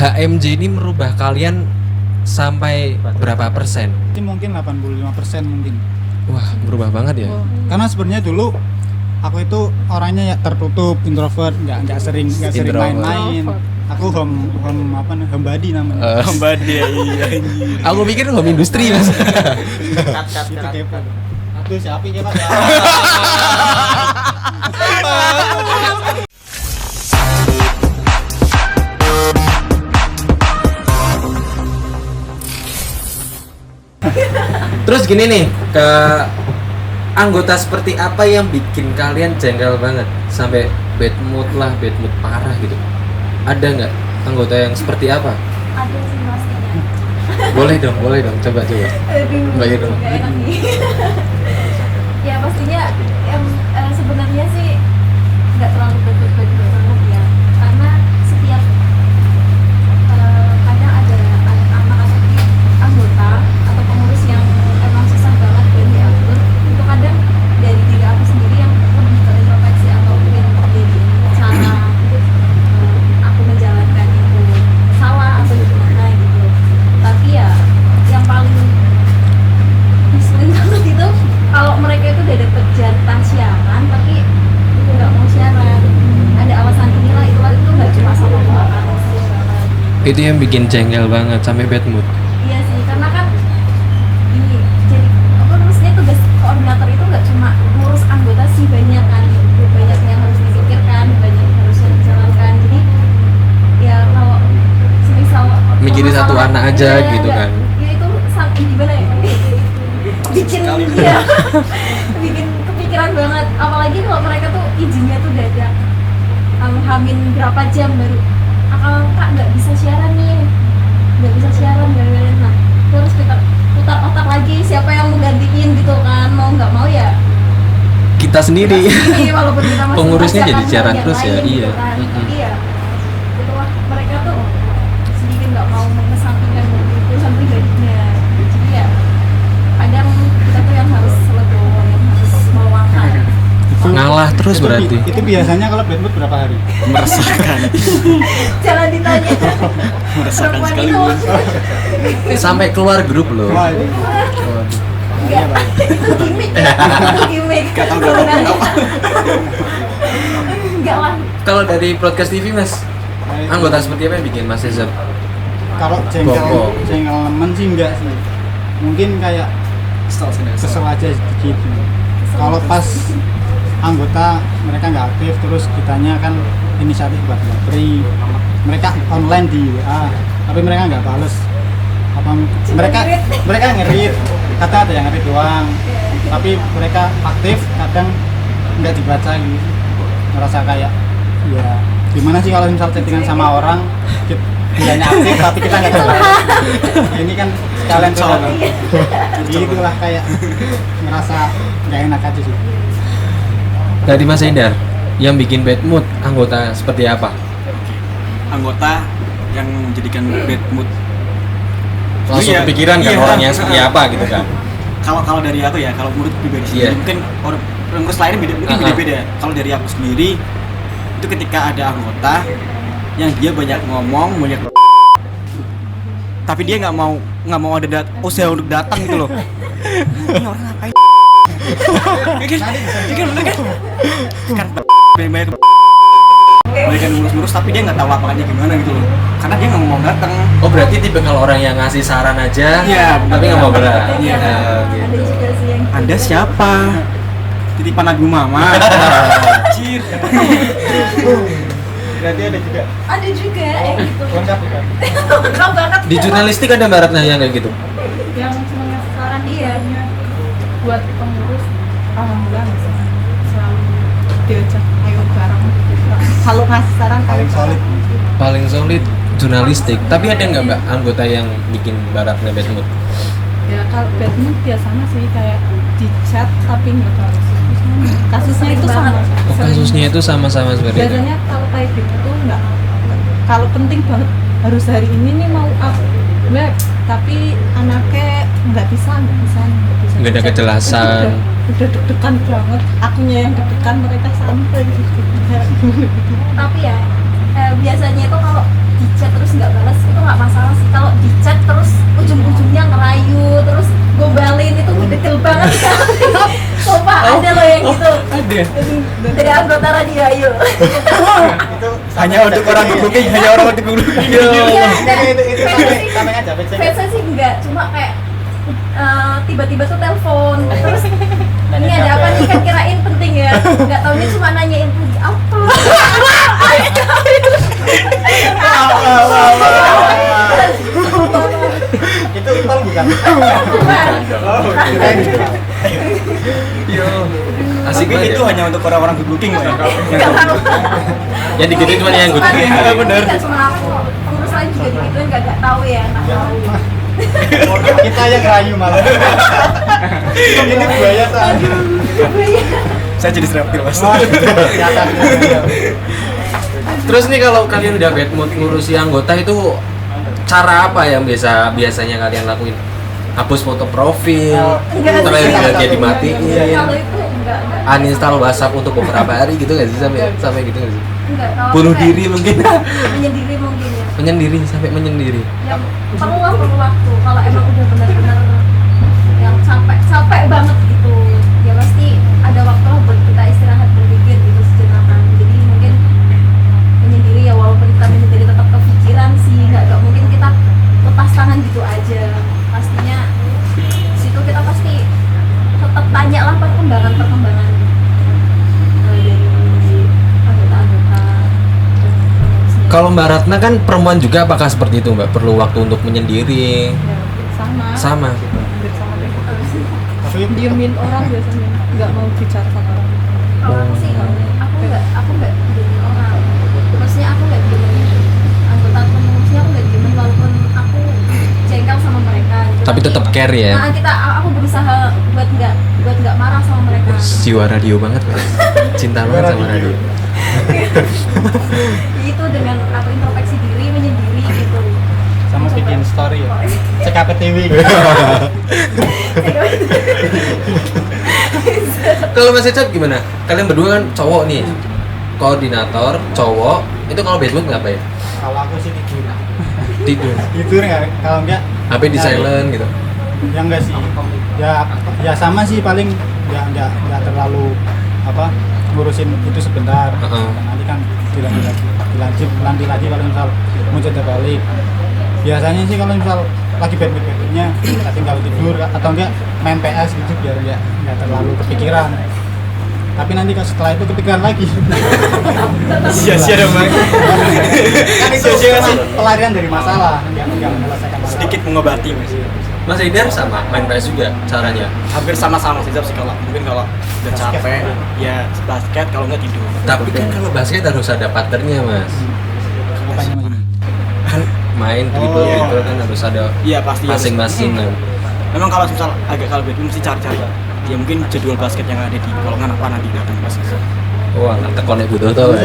HMJ ini merubah kalian sampai berapa persen? Ini mungkin 85% mungkin. Wah, berubah banget ya. Karena sebenarnya dulu aku itu orangnya ya tertutup, introvert, nggak sering Introvert. main-main. Aku homebody namanya. Homebody ya, iya. Aku pikir home industri Mas. Itu kepo. Aduh, siapa ya Pak? Terus gini nih, ke anggota seperti apa yang bikin kalian jengkel banget sampai bad mood parah gitu? Ada nggak anggota yang seperti apa? Ada sih pastinya. Boleh dong, coba. Aduh, Mbak Irma. nggak enak nih. Ya pastinya sebenarnya sih nggak terlalu banget ya, karena setiap kadang ada anak atau anggota atau pengurus yang emang susah banget buat diatur. Itu kadang dari diri aku sendiri yang lebih ke introspeksi atau mungkin dari cara aku menjalankan itu salah atau gimana gitu. Tapi ya yang paling ngeselin banget itu kalau mereka itu udah dapet jatah siaran tapi nggak mau siaran, ada alasan inilah itulah, itu nggak cuma sama orang Itu yang bikin jengkel banget sampai bad mood. iya sih, karena kan ini jadi apa maksudnya tugas koordinator itu nggak cuma ngurus anggota sih, banyak kan, banyak yang harus dipikirkan, banyak yang harus dijalankan. Jadi ya kalau semisal Mikirin satu permasalahan- anak aja iya, gitu nggak- kan. ya itu gimana ya, bikin ya bikin kepikiran banget, apalagi kalau mereka tuh izinnya tuh dadak, hamin berapa jam baru kak nggak bisa siaran nih, gara-gara nah terus kita putar otak lagi siapa yang mau gantiin gitu kan, mau nggak mau ya Kita sendiri. ini walaupun kita masih Pengurusnya masih jadi akan siaran yang terus ya, lain iya. gitu kan. Mm-mm. Tapi ya itulah, mereka tuh sedikit nggak mau mengesampingkan urusan pribadinya, jadi ya kadang kita tuh yang harus legowo, yang harus meluangkan. Ngalah terus Itu berarti. Itu biasanya kalau bad mood berapa hari? Meresahkan. Jangan ditanya Meresahkan perempuan sekali, itu Bos. Sampai keluar grup loh. Wah, itu. enggak, itu gimmick ya, itu gimmick sebenarnya. Enggak lah, Kalau dari broadcast TV Mas, anggota seperti apa yang bikin Mas Cesar? Kalau Boko. jengkel sih enggak sih. Mungkin kayak kesel aja sedikit. Kalau pas anggota mereka nggak aktif, terus kitanya kan inisiatif buat nge-free, mereka online di WA tapi mereka nggak bales, apa mereka nge-read, kata ada yang nge-read doang, tapi mereka aktif kadang nggak dibaca gitu. Merasa kayak ya gimana sih kalau misal chattingan sama orang dianya aktif tapi kita nggak balas. Ini kan sekalian curhat. Jadi itulah kayak ngerasa nggak enak aja sih. Dari Mas Endar, yang bikin bad mood anggota seperti apa? Anggota yang menjadikan bad mood. Langsung Iya, kepikiran kan iya, orangnya seperti apa gitu kan? Kalau dari aku ya, kalau menurut pribadi Iya. sendiri, mungkin orang pengurus lain mungkin beda-beda. Kalau dari aku sendiri itu ketika ada anggota yang dia banyak ngomong, banyak tapi dia nggak mau ada usaha untuk datang gitu loh. Ini orang ngapain? Ini kan bener kan? Banyak ngurus-ngurus tapi dia nggak tahu lapangannya gimana gitu loh. Karena dia nggak mau datang. Oh berarti tipe kalau orang yang ngasih saran aja, Iya, tapi nggak mau gerak. Iya. ada juga sih yang Anda siapa? Titipan lagu mama. Anjir. Berarti ada juga ada juga yang gitu. lengkap juga. Lengkap banget. Di jurnalistik ada baratnya yang kayak gitu. Yang cuma ngasih saran Iya. buat pengurus, alhamdulillah nggak sih, selalu diajak ayo bareng, kalau ngasih saran Paling solid. Paling solid jurnalistik. Tapi ada nggak Mbak anggota yang bikin baratnya bad mood? ya. Kalau bad mood biasanya sih kayak di chat tapi nggak terlalu serius. Kasusnya itu sama, Oh, kasusnya itu sama-sama seperti itu. biasanya kalau kayak gitu tuh nggak, kalau penting banget harus hari ini nih mau up web tapi anaknya nggak bisa Nggak ada kejelasan. udah deg-degan banget, akunya yang deg-degan, mereka santai gitu. Tapi ya biasanya itu kalau di chat terus nggak balas gitu Ada. dari anggota radio ayo. Itu Hanya untuk orang good looking, hanya orang untuk good looking. Iya, dan itu fansnya sih- sampai aja fansnya sih enggak, cuma kayak tiba-tiba tuh telepon terus ini ada apa nih, kan kirain penting ya, nggak taunya cuma nanyain lagi apa. itu tol bukan. Yo. Asik Tapi banget. itu ya. hanya untuk orang-orang good looking Mbak. Yang digituin cuma yang good. Iya, bener. Nggak cuma aku kok, pengurus lain juga digituin nggak tahu ya, nggak tahu. Kita yang rayu malah. Ini buaya saja. Saya jadi serapil Mas. Kelihatan. Terus nih kalau kalian udah bad mood ngurusi anggota itu cara apa yang biasanya kalian lakuin? Hapus foto profil, Enggak, terus enggak. dia dimatiin, Kalau itu enggak. uninstall WhatsApp untuk beberapa hari gitu nggak sih sampai gitu nggak sih? Enggak tahu. Bunuh Kayak diri mungkin, menyendiri mungkin ya. menyendiri sampai menyendiri. Yang perlu waktu. Kalau emang udah benar-benar yang capek banget gitu, ya pasti ada waktu lah buat kita istirahat berpikir gitu sejenak. Jadi mungkin menyendiri ya, walaupun kita menyendiri tetap kepikiran sih, nggak mungkin kita lepas tangan gitu aja. Pastinya situ kita pasti tetap tanya lah perkembangan dari anggota-anggota. Kalau Mbak Ratna kan perempuan juga, apakah seperti itu Mbak? Perlu waktu untuk menyendiri? Ya, sama. Sama. Hampir sama deh. Tapi Diemin orang biasanya, nggak mau bicara sama orang. Kalau aku sih aku nggak diemin orang. Maksudnya aku nggak diemin anggota pengurusnya, aku nggak diemin walaupun aku jengkel sama mereka gitu. Tapi tetap care ya. Nah, aku berusaha buat nggak marah sama mereka. Jiwa radio banget Mbak. Cinta banget sama radio. Itu dengan aku introspeksi diri, menyendiri gitu. sama bikin story ya. CKP TV. Kalau Mas Ecap gimana? Kalian berdua kan cowok nih, koordinator cowok. Itu kalau bad mood ngapain? Kalau aku sih tidur. Tidur. Tidur nggak? Kalau enggak HP di ya, silent gitu. Ya enggak sih. Ya sama sih, paling enggak terlalu apa ngurusin itu sebentar. Heeh. Nanti kan dilanjut lagi kalau misal muncul balik. Biasanya sih kalau misal lagi bad-badnya kita tinggal tidur atau enggak main PS gitu biar enggak terlalu kepikiran. Tapi nanti kalau setelah itu kepikiran lagi. Sia-sia dong Bang. Kan itu Sia-sia sih. pelarian dari masalah, enggak menyelesaikan masalah. Sedikit mengobati Mas. Mas Haidar sama main PS juga caranya. Hampir sama-sama sih sih kalau mungkin kalau udah capek ya basket, kalau nggak tidur. Tapi kan kalau basket harus ada partnernya Mas. Apanya Mas ini? Kan main dribble Oh. gitu kan harus ada Iya pasti harus. masing-masing kan. Memang kalau misal agak kalau bad mesti cari-cari ya mungkin jadwal basket yang ada di kalau nggak apa nanti datang pas Wah, nggak tekonek butuh tuh.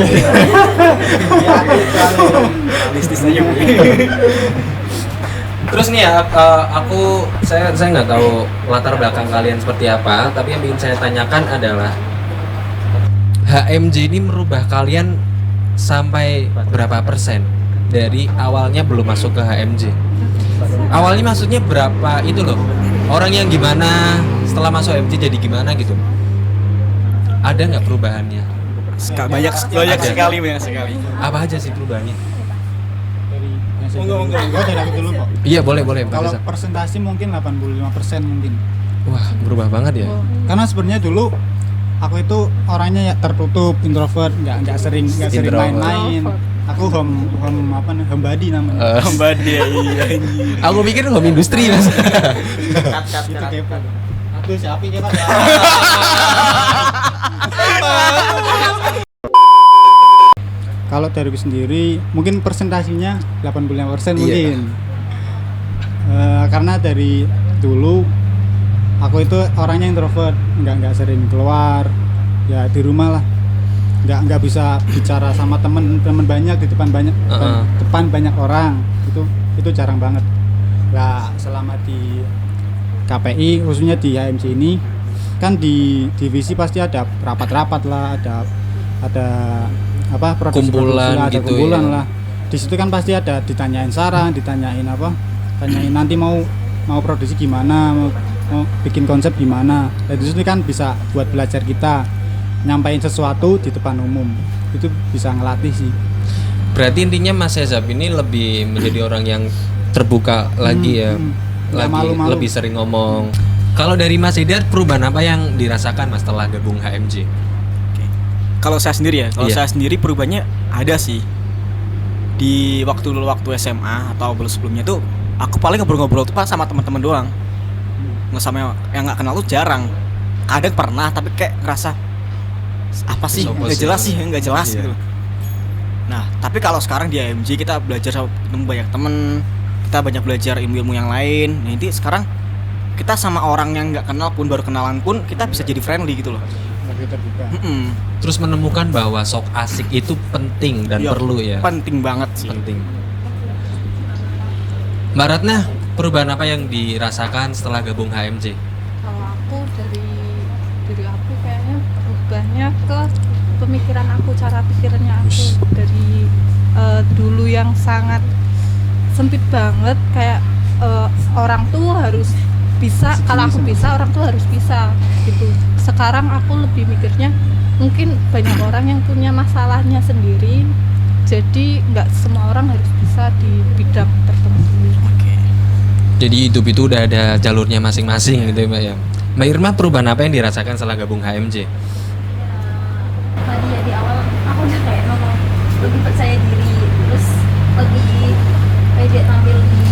realistis aja Bu. Terus nih ya, saya nggak tahu latar belakang kalian seperti apa, tapi yang ingin saya tanyakan adalah HMJ ini merubah kalian sampai berapa persen dari awalnya belum masuk ke HMJ? Awalnya maksudnya berapa itu loh? Orang yang gimana setelah masuk HMJ jadi gimana gitu? Ada nggak perubahannya? banyak sekali. Apa aja sih perubahannya? Dari yang saya Monggo, dulu. monggo. Oh, dari aku dulu kok. Iya boleh Pak Kalau Rizal. persentase mungkin 85% mungkin. Wah berubah banget ya. Oh. Karena sebenarnya dulu aku itu orangnya ya tertutup, introvert, nggak sering Introvert. main-main. Aku homebody namanya. Mbak dia iya. Aku pikir home industri Mas. Itu kepo. Aduh, siapa ini Mas? Kalau dari aku sendiri mungkin presentasinya 85% mungkin. Karena dari dulu aku itu orangnya introvert, nggak sering keluar, ya di rumah lah, nggak bisa bicara sama teman-teman banyak di depan banyak orang, itu jarang banget. Nah selama di KPI khususnya di HMC ini kan di divisi pasti ada rapat-rapat lah, ada apa Kumpulan ada gitu kumpulan ya. lah. Di situ kan pasti ada ditanyain saran, tanyain nanti mau produksi gimana, mau bikin konsep gimana. Dan di situ kan bisa buat belajar kita nyampain sesuatu di depan umum. Itu bisa ngelatih sih. Berarti intinya Mas Hezab ini lebih menjadi orang yang terbuka lagi ya. Nggak Lagi malu-malu. lebih sering ngomong. Kalau dari Mas Hidayat, perubahan apa yang dirasakan Mas setelah gabung HMJ? Kalau saya sendiri ya, kalau Iya. saya sendiri perubahannya ada sih. Di waktu SMA atau belum sebelumnya tuh aku paling ngobrol-ngobrol tuh pas sama teman-teman doang. Nggak sama yang nggak kenal tuh jarang. Kadang pernah tapi kayak ngerasa apa sih Sopo nggak sih, jelas Bang. sih nggak jelas Iya. gitu. Nah tapi kalau sekarang di AMJ kita belajar sama ketemu banyak temen, kita banyak belajar ilmu-ilmu yang lain. Nah, nanti sekarang kita sama orang yang nggak kenal pun baru kenalan pun kita bisa jadi friendly gitu loh. Lebih terbuka. Terus menemukan bahwa sok asik itu penting dan Iya, perlu ya. Penting banget sih. Penting. Mbak Ratna, perubahan apa yang dirasakan setelah gabung HMJ? Kalau aku dari aku kayaknya berubahnya ke pemikiran aku, cara pikirannya aku. Ush. Dari dulu yang sangat sempit banget, kayak orang tuh harus bisa, kalau aku bisa orang tuh harus bisa gitu. Sekarang aku lebih mikirnya mungkin banyak orang yang punya masalahnya sendiri, jadi nggak semua orang harus bisa di bidang tertentu. Oke. Jadi hidup itu udah ada jalurnya masing-masing gitu ya Mbak ya. Mbak Irma, perubahan apa yang dirasakan setelah gabung HMJ? Tadi ya di awal aku udah kayak ngomong lebih percaya diri, terus lebih pede tampil di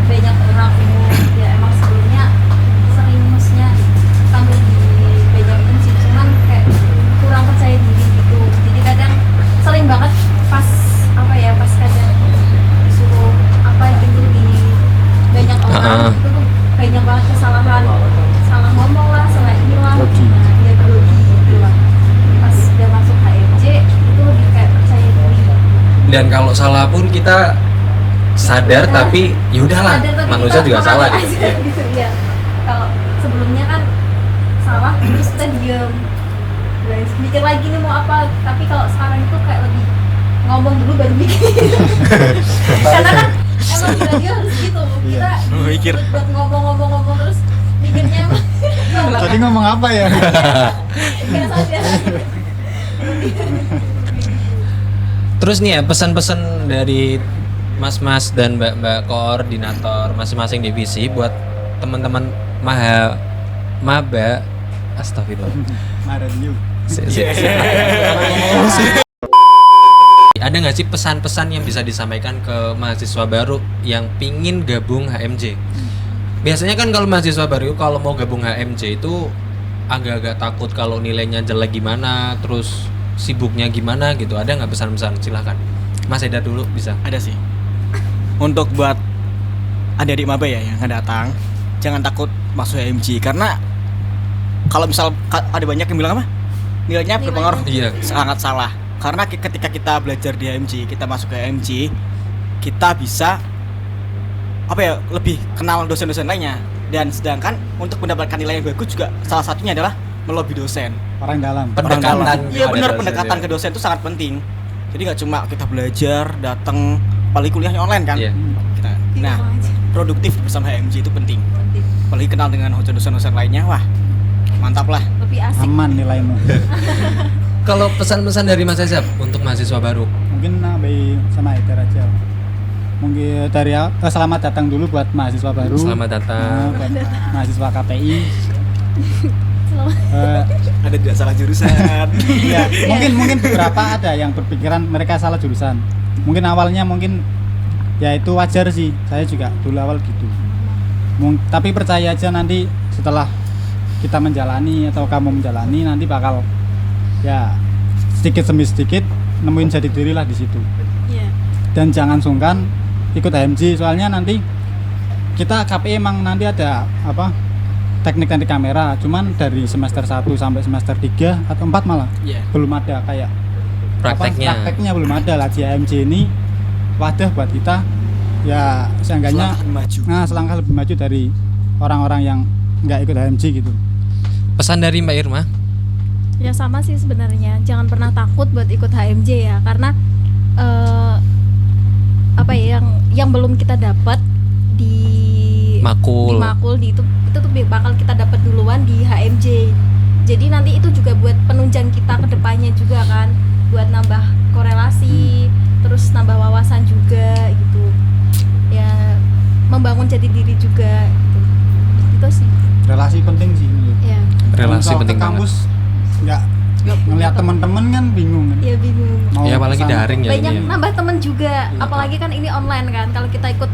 banyak orang umum. Ya emang sebelumnya sering maksudnya tampil di banyak umum sih, cuman kayak kurang percaya diri gitu. Jadi kadang sering banget pas apa ya, pas kadang disuruh apa gitu di banyak orang itu tuh banyak banget kesalahan, salah ngomong lah, salah inilah, Grogi. nah dia grogi gitu lah. Pas udah masuk HMJ itu lebih kayak percaya diri. Dan kalau salah pun kita sadar tapi yaudahlah, Sadar, tapi manusia kita juga salah makan gitu. aja gitu ya. Kalau sebelumnya kan salah terus kita diem, guys mikir lagi nih mau apa. Tapi kalau sekarang itu kayak lebih ngomong dulu baru mikir. Karena kan emang di radio harus gitu, kita Mikir. buat ngomong terus mikirnya Tadi ngomong apa ya? nggak sadar. Terus nih ya, pesan-pesan dari mas-mas dan mbak-mbak koordinator masing-masing divisi buat teman-teman maba, astagfirullah. Marenyu. Ada nggak sih pesan-pesan yang bisa disampaikan ke mahasiswa baru yang pingin gabung HMJ? Biasanya kan kalau mahasiswa baru kalau mau gabung HMJ itu agak-agak takut kalau nilainya jelek gimana, terus sibuknya gimana gitu. Ada nggak pesan-pesan? Silahkan Mas Eda dulu bisa. Ada sih. Untuk buat adik-adik maba ya yang akan datang, jangan takut masuk HMJ karena kalau misal ada banyak yang bilang apa? Nilainya berpengaruh. Iya. Sangat salah. Karena ketika kita belajar di HMJ, kita masuk ke HMJ, kita bisa apa ya? Lebih kenal dosen-dosen lainnya. Dan sedangkan untuk mendapatkan nilai yang bagus juga salah satunya adalah melobi dosen. Orang dalam. Pendekatan. Iya kepada benar, dosen, pendekatan ya. ke dosen itu sangat penting. Jadi nggak cuma kita belajar, datang, apalagi kuliahnya online kan. Iya. Kita, nah, produktif bersama HMJ itu penting. Penting. Apalagi kenal dengan dosen-dosen lainnya, wah mantap lah. Lebih asik. Aman nilaimu. Kalau pesan-pesan dari Mas Azab untuk mahasiswa baru? Mungkin nabi sama Eder aja. Mungkin dari selamat datang dulu buat mahasiswa baru. Selamat datang. Buat mahasiswa KPI. Selamat. Ada tidak salah jurusan. Ya, mungkin beberapa ada yang berpikiran mereka salah jurusan. Mungkin awalnya ya itu wajar sih. Saya juga dulu awal gitu. Tapi percaya aja nanti setelah kita menjalani atau kamu menjalani nanti bakal ya sedikit demi sedikit nemuin jati diri lah di situ. Iya. Dan jangan sungkan ikut HMJ soalnya nanti kita KPI emang nanti ada apa teknik kamera cuman dari semester 1 sampai semester 3 atau 4 malah Iya. belum ada kayak Prakteknya. belum ada lah. Di HMJ ini wadah buat kita ya seenggaknya Selangkah maju. selangkah lebih maju dari orang-orang yang nggak ikut HMJ gitu. Pesan dari Mbak Irma? Ya sama sih sebenarnya, jangan pernah takut buat ikut HMJ ya, karena apa ya yang belum kita dapat di Makul. di makul di itu tuh bakal kita dapat duluan di HMJ. Jadi nanti itu juga buat penunjang kita ke depannya juga kan, buat nambah korelasi, terus nambah wawasan juga gitu. Ya membangun jati diri juga gitu. Itu sih. Relasi penting sih menurut. Ya. Relasi Kalau penting ke banget. kampus nggak ngeliat teman-teman kan bingung kan. Ya bingung. Mau Ya apalagi kesana. daring ya Banyak ini. nambah temen juga, apalagi kan ini online kan. Kalau kita ikut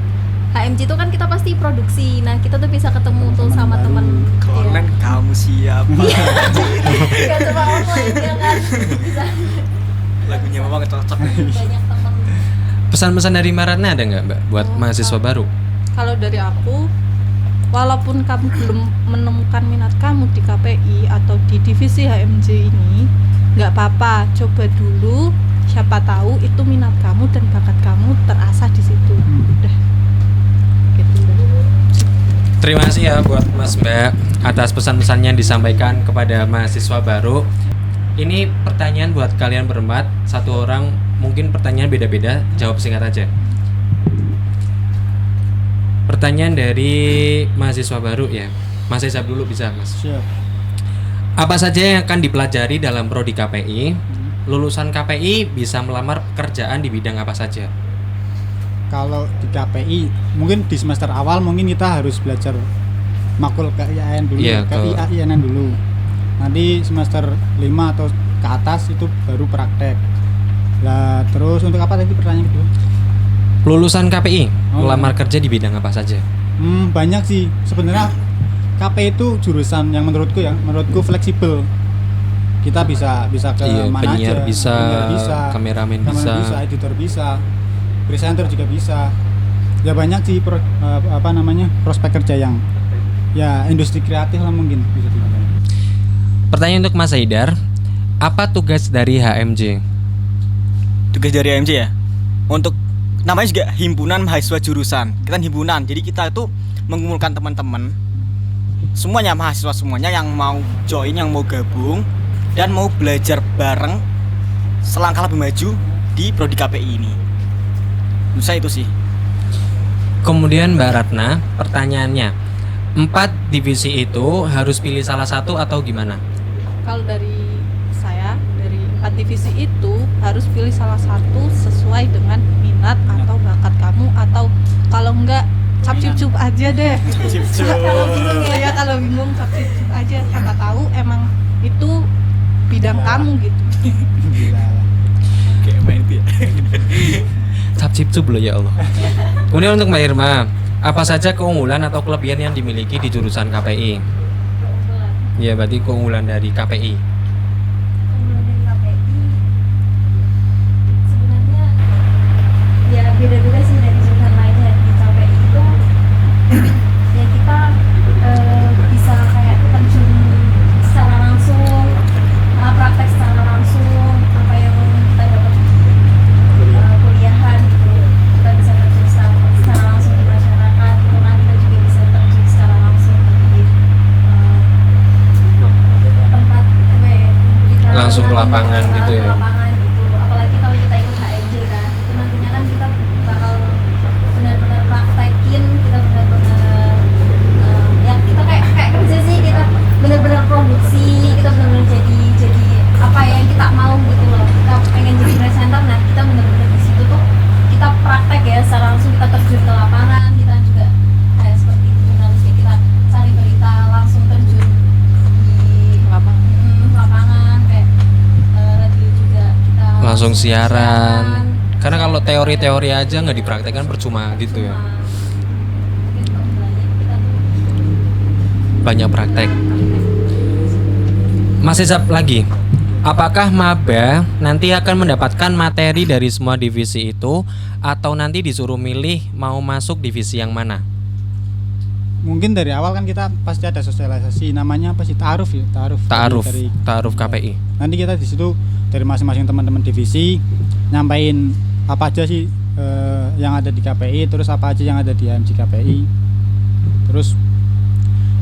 HMJ itu kan kita pasti produksi. Nah, kita tuh bisa ketemu tuh Teman sama baru. temen. Kalau Iya. online kamu siapa? Gak cuma online ya kan. Bisa Lagunya memang cocok. banyak temen. Pesan-pesan dari Mbak Ratna ada nggak Mbak buat mahasiswa baru? Kalau dari aku, walaupun kamu belum menemukan minat kamu di KPI atau di divisi HMJ ini, nggak apa-apa, coba dulu. Siapa tahu itu minat kamu dan bakat kamu terasah di situ. Udah, gitu dah. Terima kasih ya buat Mas Mbak atas pesan-pesannya yang disampaikan kepada mahasiswa baru. Ini pertanyaan buat kalian berempat, satu orang mungkin pertanyaan beda-beda, jawab singkat aja. Pertanyaan dari mahasiswa baru ya. Mas Isab dulu bisa, Mas. Siap. Apa saja yang akan dipelajari dalam prodi KPI? Lulusan KPI bisa melamar pekerjaan di bidang apa saja? Kalau di KPI mungkin di semester awal mungkin kita harus belajar makul KIAN dulu, Iya, KIAN dulu. Nanti semester 5 atau ke atas itu baru praktek. Lah terus untuk apa tadi pertanyaan kedua? Lulusan KPI Oh. melamar kerja di bidang apa saja? Banyak sih sebenarnya. KPI itu jurusan yang menurutku fleksibel. Kita bisa ke Iya, mana penyiar aja. bisa, Penyiar bisa, kameramen bisa. editor bisa, presenter juga bisa. Ya banyak sih prospek kerja yang ya industri kreatif lah mungkin bisa dibilang. Pertanyaan untuk Mas Haidar, apa tugas dari HMJ? Tugas dari AMJ ya, untuk namanya juga himpunan mahasiswa jurusan. Kita kan himpunan, jadi kita itu mengumpulkan teman-teman semuanya, mahasiswa semuanya yang mau join, yang mau gabung dan mau belajar bareng selangkah lebih maju di prodi KPI ini. Menurut saya itu sih. Kemudian Mbak Ratna, pertanyaannya, 4 divisi itu harus pilih salah satu atau gimana? Kalau dari saya, dari 4 divisi itu harus pilih salah satu sesuai dengan minat atau bakat kamu, atau kalau enggak cap-cup aja deh. Kalau bingung ya, kalau bingung cap-cup aja, siapa tahu emang itu bidang kamu gitu. Gila. Kayak main itu ya. Cap-cip loh ya Allah. Kemudian untuk Mbak Irma, apa saja keunggulan atau kelebihan yang dimiliki di jurusan KPI? Ya berarti keunggulan dari KPI. Keunggulan dari KPI sebenarnya ya beda-beda sih dari jurusan lainnya. Di KPI itu ya kita bisa kayak terjun secara langsung, praktek secara langsung, apa yang kita dapat kuliahan gitu, kita bisa terjun secara langsung di masyarakat gitu kan. Kita juga bisa terjun secara langsung di tempat kita Langsung ke lapangan gitu ya. ke lapangan gitu. Apalagi kalau kita ikut HMJ kan, itu nantinya kan kita bakal benar-benar praktekin, kita benar-benar ya kita kayak kerja sih, kita benar-benar produksi, kita benar-benar jadi apa yang kita mau gitu loh. Kita pengen jadi presenter, nah kita benar-benar di situ tuh kita praktek ya secara langsung, kita terjun ke lapangan, kita juga kayak seperti jurnalistik, kita cari berita langsung terjun di lapangan kayak radio juga kita Langsung siaran. Karena kalau teori-teori aja nggak dipraktekkan percuma gitu ya. Mungkin keunggulannya kita tuh Banyak praktek. Mas Isap lagi. Apakah maba nanti akan mendapatkan materi dari semua divisi itu atau nanti disuruh milih mau masuk divisi yang mana? Mungkin dari awal kan kita pasti ada sosialisasi, namanya apa sih, ta'aruf ya, Ta'aruf KPI. Nanti kita di situ dari masing-masing teman-teman divisi nyampain apa aja sih yang ada di KPI, terus apa aja yang ada di HMJ KPI. Terus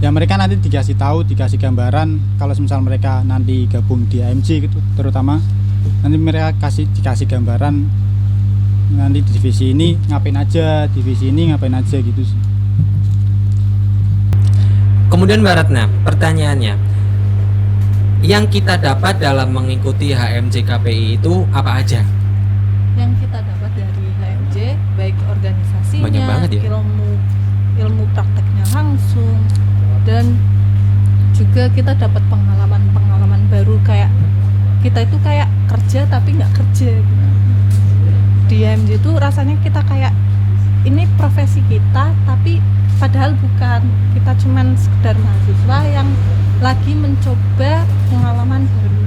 ya mereka nanti dikasih tahu, dikasih gambaran kalau misal mereka nanti gabung di HMJ gitu, terutama nanti mereka dikasih gambaran nanti di divisi ini ngapain aja, divisi ini ngapain aja gitu sih. Kemudian Mbak Ratna, pertanyaannya, yang kita dapat dalam mengikuti HMJ KPI itu apa aja? Yang kita dapat dari HMJ baik organisasinya, Banyak banget ya. ilmu prakteknya langsung, dan juga kita dapat pengalaman baru, kayak kita itu kayak kerja tapi nggak kerja gitu. Di HMJ itu rasanya kita kayak ini profesi kita, tapi padahal bukan, kita cuman sekedar mahasiswa yang lagi mencoba pengalaman baru.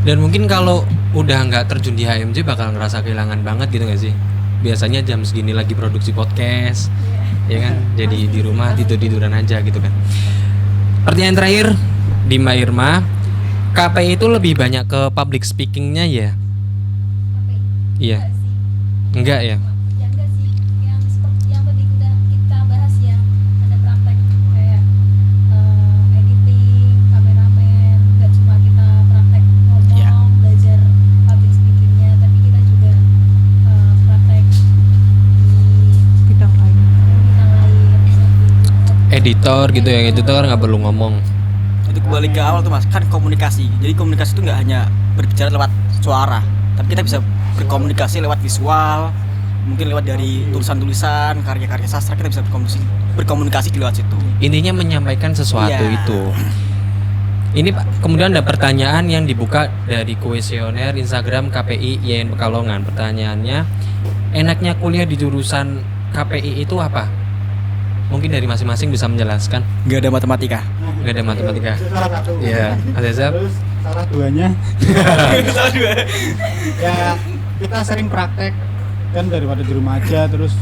Dan mungkin kalau udah nggak terjun di HMJ bakal ngerasa kehilangan banget gitu nggak sih? Biasanya jam segini lagi produksi podcast, ya kan? Jadi di rumah tiduran aja gitu kan. Pertanyaan terakhir di Mbak Irma, KPI itu lebih banyak ke public speakingnya ya? Iya. Enggak ya? Ya enggak sih, yang seperti yang tadi udah kita bahas ya, ada praktek kayak editing, kameramen, nggak cuma kita praktek ngomong, Ya. belajar public speakingnya, tapi kita juga praktek di Bidang lain. bidang lain seperti itu. Editor gitu ya, editor nggak perlu ngomong. Itu kembali ke awal tuh Mas, kan komunikasi. Jadi komunikasi itu nggak hanya berbicara lewat suara, tapi kita bisa berkomunikasi lewat visual, mungkin lewat dari tulisan-tulisan, karya-karya sastra, kita bisa berkomunikasi di lewat situ. Intinya menyampaikan sesuatu Iya. itu. Ini Pak, kemudian ada pertanyaan yang dibuka dari kuesioner Instagram KPI YN Pekalongan. Pertanyaannya, enaknya kuliah di jurusan KPI itu apa? Mungkin dari masing-masing bisa menjelaskan. Nggak ada matematika. Nggak ada matematika. Salah satu. Iya, Mas Ezab. Terus salah duanya ya kita sering praktek kan daripada di rumah aja, terus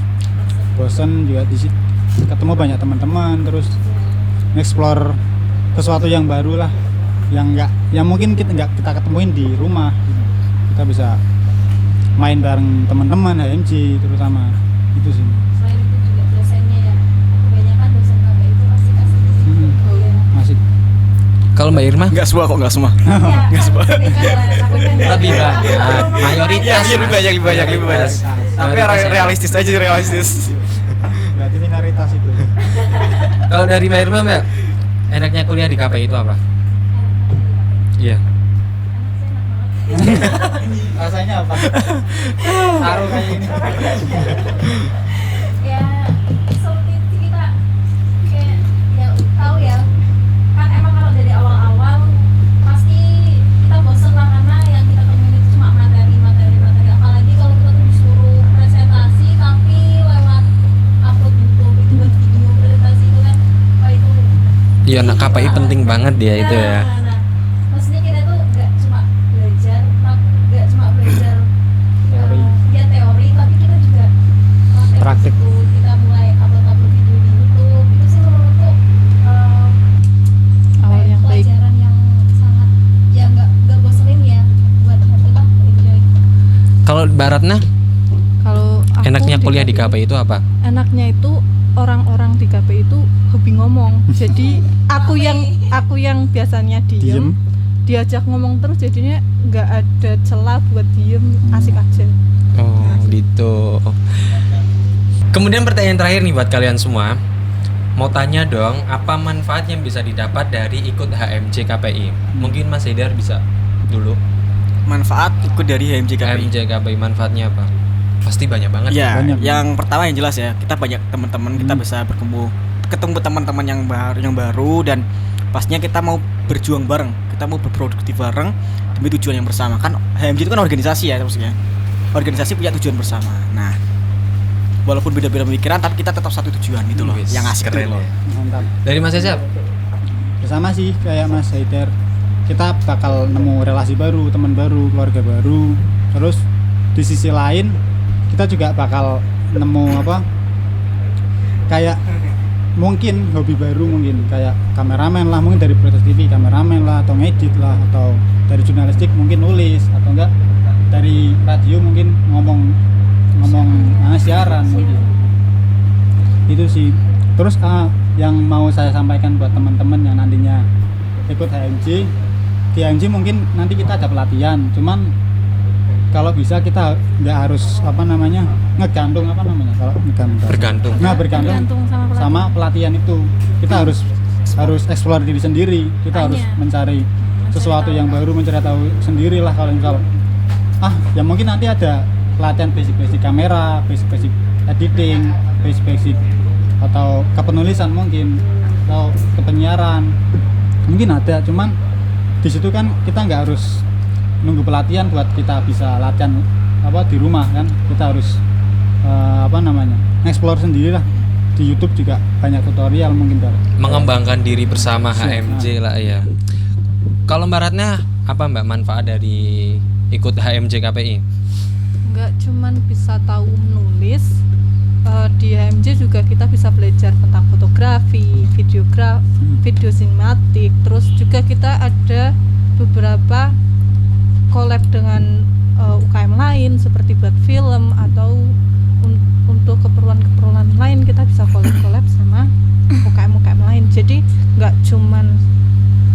bosen juga di situ, ketemu banyak teman-teman, terus explore sesuatu yang baru lah, yang mungkin kita nggak kita ketemuin di rumah. Kita bisa main bareng teman-teman HMJ terutama itu sih. Selain itu juga dosennya ya, kebanyakan dosen KPI itu asik-asik sih. Iya. Masih Kalau Mbak Irma? Nggak semua kok, nggak semua. Ya, semua. Lebih banyak, mayoritas. Iya, lebih banyak. Tapi realistis aja, realistis. berarti minoritas itu. Kalau dari Mbak Irma, Mbak, enaknya kuliah di KPI itu apa? Iya. Rasanya apa? Taruh kayak ini. Ya seperti itu sih, kita kayak ya tahu ya, kan emang kalau dari awal-awal pasti kita bosen lah, karena yang kita temuin itu cuma materi, apalagi kalau kita tuh disuruh presentasi tapi lewat upload YouTube, itu buat video presentasi itu kan, wah itu Iya, nah KPI penting banget dia itu ya. nah, maksudnya kita tuh nggak cuma belajar Teori. ya teori, tapi kita juga Praktik. di situ. Kita mulai upload video di YouTube, itu sih menurutku Awal yang baik. pelajaran yang sangat ya nggak bosenin ya, buat kita enjoy. Kalau Baratna, Kalau aku enaknya kuliah di KPI itu apa? enaknya itu orang-orang di KPI itu hobi ngomong. Jadi aku yang biasanya diem, diajak ngomong terus, jadinya nggak ada celah buat diem, asik aja. Oh, gitu. Kemudian pertanyaan terakhir nih buat kalian semua. Mau tanya dong, apa manfaat yang bisa didapat dari ikut HMJ KPI? Mungkin Mas Haidar bisa dulu. Manfaat ikut dari HMJ KPI. HMJ KPI manfaatnya apa? Pasti banyak banget. Ya, Banyak. yang pertama yang jelas ya, kita banyak teman-teman, kita bisa ketemu teman-teman yang baru dan pastinya kita mau berjuang bareng, kita mau berproduktif bareng demi tujuan yang bersama. Kan HMJ itu kan organisasi ya maksudnya. Organisasi punya tujuan bersama. Nah, walaupun beda-beda pemikiran tapi kita tetap satu tujuan gitu loh. Wis, Yang asik keren itu loh. ya. Mantap. Dari Mas Ezab? Bersama sih kayak Mas Haidar, kita bakal nemu relasi baru, teman baru, keluarga baru. Terus di sisi lain kita juga bakal nemu apa, kayak mungkin hobi baru, mungkin kayak kameramen lah, mungkin dari broadcast TV kameramen lah, atau ngedit lah, atau dari jurnalistik mungkin nulis, atau enggak dari radio mungkin ngomong siaran mungkin. Itu sih. Terus yang mau saya sampaikan buat teman-teman yang nantinya ikut HMJ, di HMJ mungkin nanti kita ada pelatihan, cuman kalau bisa kita nggak harus ngegantung kalau ngegantung. Bergantung. Nah, bergantung Tergantung sama sama pelatihan itu. Kita harus explore diri sendiri. Kita harus Tanya. mencari sesuatu yang baru, mencari tahu sendirilah. Kalau misal ya mungkin nanti ada pelatihan basic kamera, basic editing, basic atau kepenulisan mungkin, atau kepenyiaran mungkin ada. Cuman di situ kan kita nggak harus nunggu pelatihan buat kita bisa latihan di rumah kan. Kita harus explore sendiri lah. Di YouTube juga banyak tutorial mungkin mengembangkan diri bersama HMJ lah ya. Kalau Mbak Ratna apa Mbak manfaat dari ikut HMJ KPI? Nggak cuman bisa tahu menulis, di HMJ juga kita bisa belajar tentang fotografi, video sinematik, terus juga kita ada beberapa collab dengan UKM lain seperti buat film atau untuk keperluan lain kita bisa collab sama UKM lain. Jadi nggak cuman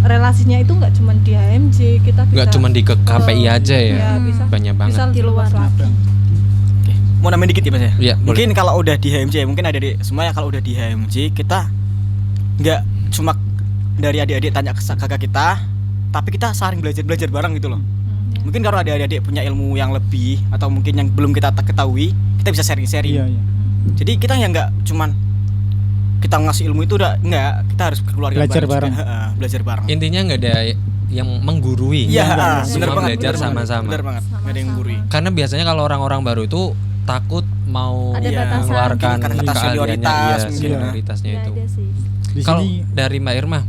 relasinya itu nggak cuman di HMJ, kita bisa Nggak cuman di KPI aja ya, bisa, banyak banget. bisa di luar lagi. Oke, mau nambahin dikit ya Mas ya? Iya, Mungkin boleh. kalau udah di HMJ, mungkin ada di semua ya, kalau udah di HMJ kita nggak cuma dari adik-adik tanya ke kakak kita, tapi kita saling belajar bareng gitu loh. Mungkin kalau adik-adik punya ilmu yang lebih atau mungkin yang belum kita ketahui, kita bisa sharing-sharing. Iya. Jadi kita yang nggak cuman kita ngasih ilmu itu udah nggak, kita harus keluarga Belajar bareng. Belajar bareng. Intinya nggak ada yang menggurui. Iya, Semua benar banget. belajar sama-sama. Benar banget. Nggak ada yang gurui. Karena biasanya kalau orang-orang baru itu takut mau Ada batasan. mengeluarkan Kata keahliannya, senioritas iya, mungkin. senioritasnya Nggak itu. ada sih. Di Kalau sini dari Mbak Irma,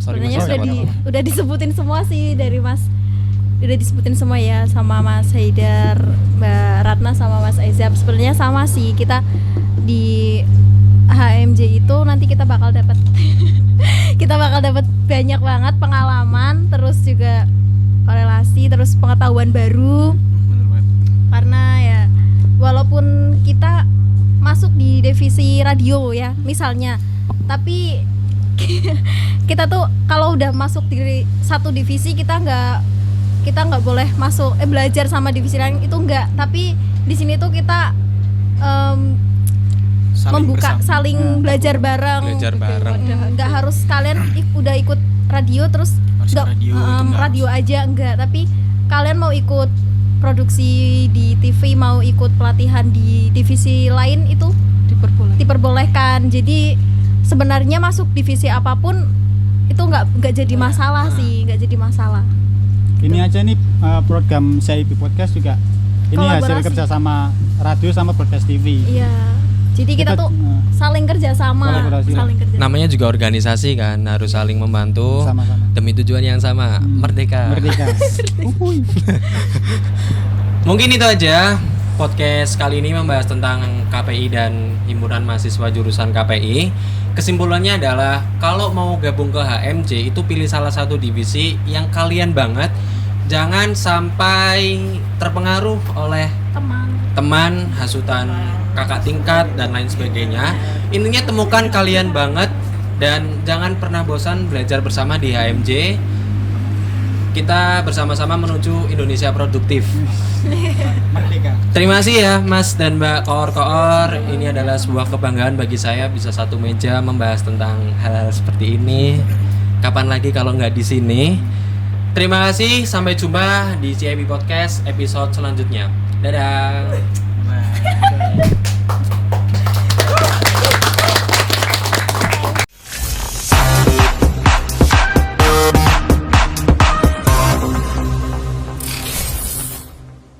Sebenarnya Mas, apa? udah disebutin semua sih dari Mas. Udah disebutin semua ya sama Mas Haidar, Mbak Ratna sama Mas Aizab. Sebenarnya sama sih, kita di HMJ itu nanti kita bakal dapat banyak banget pengalaman, terus juga korelasi, terus pengetahuan baru. Benar banget. Karena ya walaupun kita masuk di divisi radio ya misalnya, tapi kita tuh kalau udah masuk di satu divisi kita nggak boleh masuk belajar sama divisi lain, itu enggak. Tapi di sini tuh kita saling belajar bareng. Belajar bareng. Nggak harus kalian udah ikut radio terus Harus nggak, radio, itu nggak radio aja enggak, tapi kalian mau ikut produksi di TV, mau ikut pelatihan di divisi lain, itu diperbolehkan. Jadi sebenarnya masuk divisi apapun itu nggak jadi masalah sih, nggak jadi masalah. ini aja nih program CIP Podcast juga ini hasil Kolaborasi. kerjasama radio sama Podcast TV. Iya, jadi kita tuh saling kerjasama, Kolaborasi lah. saling kerja. Namanya juga organisasi kan, harus saling membantu Sama-sama. demi tujuan yang sama, merdeka. Merdeka. Uhuy. Mungkin itu aja podcast kali ini membahas tentang KPI dan himpunan mahasiswa jurusan KPI. Kesimpulannya adalah kalau mau gabung ke HMJ itu pilih salah satu divisi yang kalian banget. Jangan sampai terpengaruh oleh teman, hasutan kakak tingkat dan lain sebagainya. Intinya temukan kalian banget dan jangan pernah bosan belajar bersama di HMJ. Kita bersama-sama menuju Indonesia produktif. Merdeka. Terima kasih ya Mas dan Mbak Koor. Ini adalah sebuah kebanggaan bagi saya bisa satu meja membahas tentang hal-hal seperti ini. Kapan lagi kalau nggak di sini? Terima kasih, sampai jumpa di CIP Podcast episode selanjutnya. Dadah. Bye.